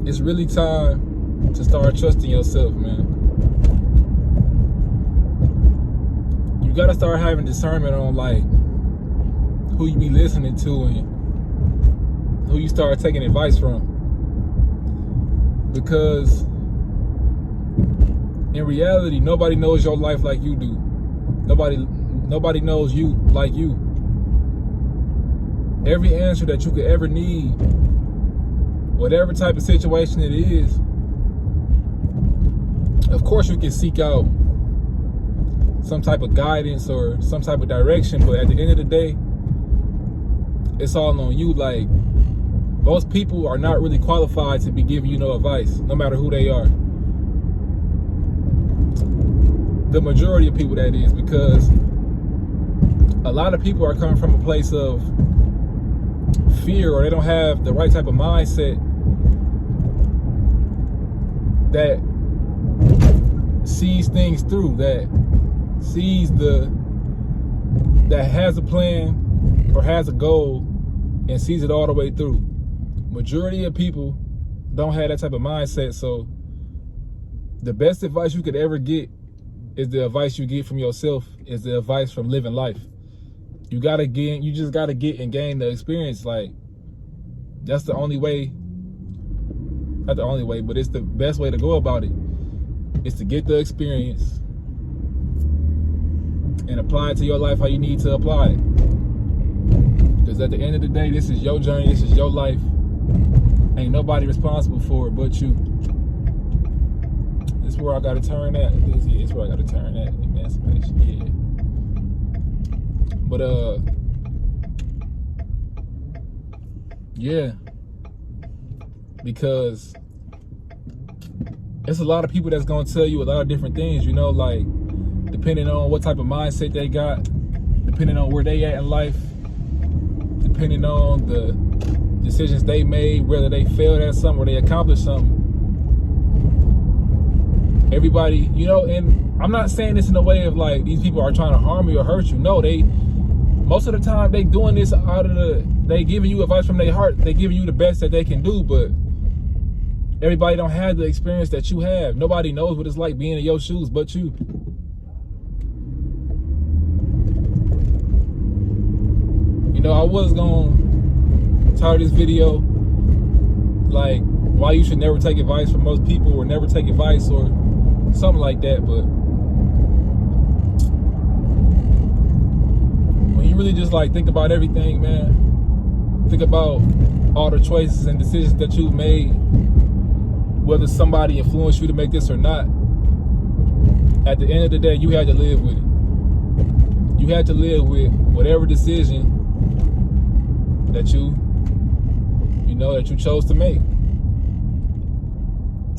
it's really time to start trusting yourself, man. You gotta start having discernment on like who you be listening to and who you start taking advice from. Because in reality, nobody knows your life like you do. Nobody knows you like you. Every answer that you could ever need, whatever type of situation it is, of course you can seek out some type of guidance or some type of direction, but at the end of the day, it's all on you. Like, most people are not really qualified to be giving you no advice, no matter who they are. The majority of people, that is, because a lot of people are coming from a place of fear, or they don't have the right type of mindset that sees things through, that has a plan or has a goal and sees it all the way through. Majority of people don't have that type of mindset. So the best advice you could ever get is the advice you get from yourself, is the advice from living life. You just gotta get and gain the experience. Like, that's the only way, not the only way, but it's the best way to go about it, is to get the experience and apply it to your life how you need to apply it. Because at the end of the day, this is your journey, this is your life. Ain't nobody responsible for it but you. This is where I gotta turn at. This is where I gotta turn at. Emancipation, yeah. But yeah, because it's a lot of people that's gonna tell you a lot of different things, you know, like depending on what type of mindset they got, depending on where they at in life, depending on the decisions they made, whether they failed at something or they accomplished something. Everybody, you know, and I'm not saying this in a way of like these people are trying to harm you or hurt you. No, most of the time they doing this they giving you advice from their heart. They giving you the best that they can do, but everybody don't have the experience that you have. Nobody knows what it's like being in your shoes but you. You know, I was gonna title this video like why you should never take advice from most people, or never take advice, or something like that, but when you really just like think about everything, man, think about all the choices and decisions that you've made, whether somebody influenced you to make this or not, at the end of the day, you had to live with it. You had to live with whatever decision that you chose to make.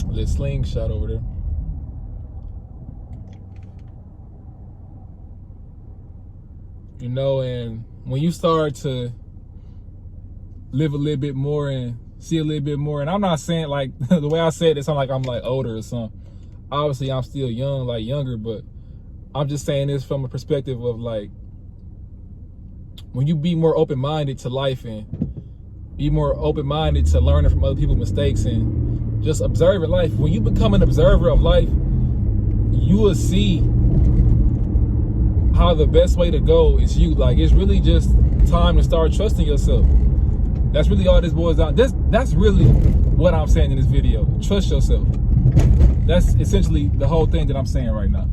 Little slingshot over there. You know, and when you start to live a little bit more and see a little bit more, and I'm not saying like the way I said it, sound like I'm like older or something. Obviously, I'm still young, like younger, but I'm just saying this from a perspective of like, when you be more open-minded to life and be more open-minded to learning from other people's mistakes and just observing life, when you become an observer of life, you will see how the best way to go is you. Like, it's really just time to start trusting yourself. That's really all this boils down. That's really what I'm saying in this video. Trust yourself. That's essentially the whole thing that I'm saying right now.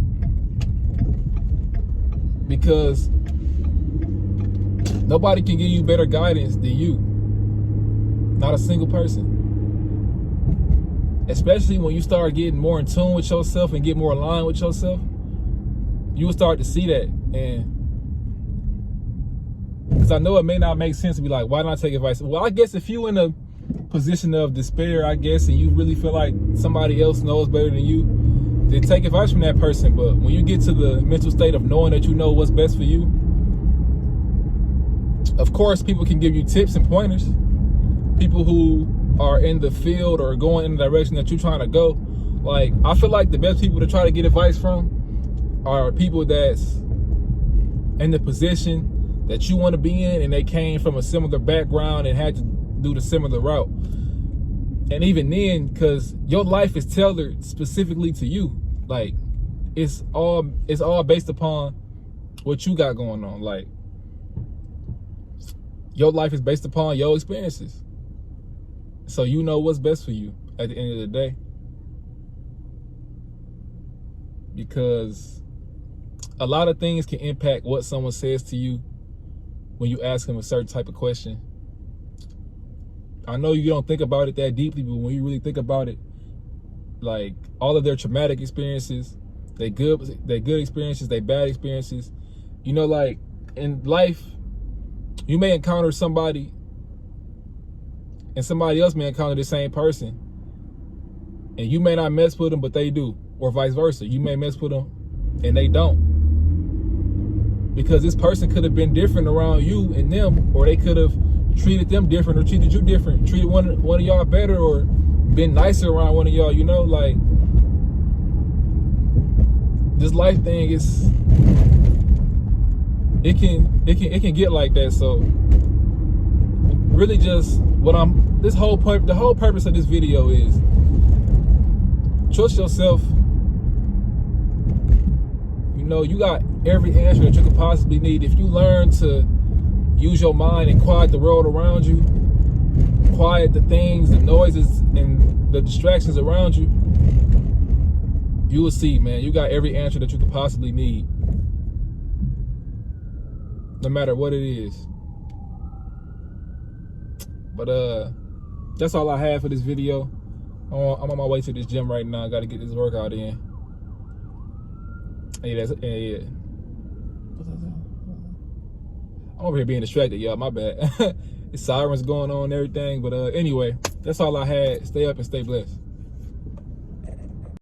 Because nobody can give you better guidance than you. Not a single person. Especially when you start getting more in tune with yourself and get more aligned with yourself, you will start to see that. And because I know it may not make sense to be like, why not take advice? Well, I guess if you in a position of despair, I guess, and you really feel like somebody else knows better than you, then take advice from that person. But when you get to the mental state of knowing that you know what's best for you, of course, people can give you tips and pointers. People who are in the field or going in the direction that you're trying to go. Like, I feel like the best people to try to get advice from are people that's in the position that you want to be in, and they came from a similar background and had to do the similar route. And even then, because your life is tailored specifically to you. Like, it's all based upon what you got going on. Like, your life is based upon your experiences. So you know what's best for you at the end of the day. Because a lot of things can impact what someone says to you when you ask them a certain type of question. I know you don't think about it that deeply, but when you really think about it, like all of their traumatic experiences, they good experiences, they bad experiences, you know, like in life, you may encounter somebody and somebody else may encounter the same person, and you may not mess with them, but they do, or vice versa. You may mess with them and they don't, because this person could have been different around you and them, or they could have treated them different or treated you different, treated one of y'all better, or been nicer around one of y'all, you know. Like, this life thing is, it can get like that. So really just the whole purpose of this video is trust yourself. You know, you got every answer that you could possibly need if you learn to use your mind and quiet the world around you, quiet the things, the noises, and the distractions around you. You will see, man, you got every answer that you could possibly need, no matter what it is. But that's all I have for this video. I'm on my way to this gym right now. I got to get this workout in. Yeah. I'm over here being distracted, y'all. My bad. The sirens going on and everything. But anyway, that's all I had. Stay up and stay blessed.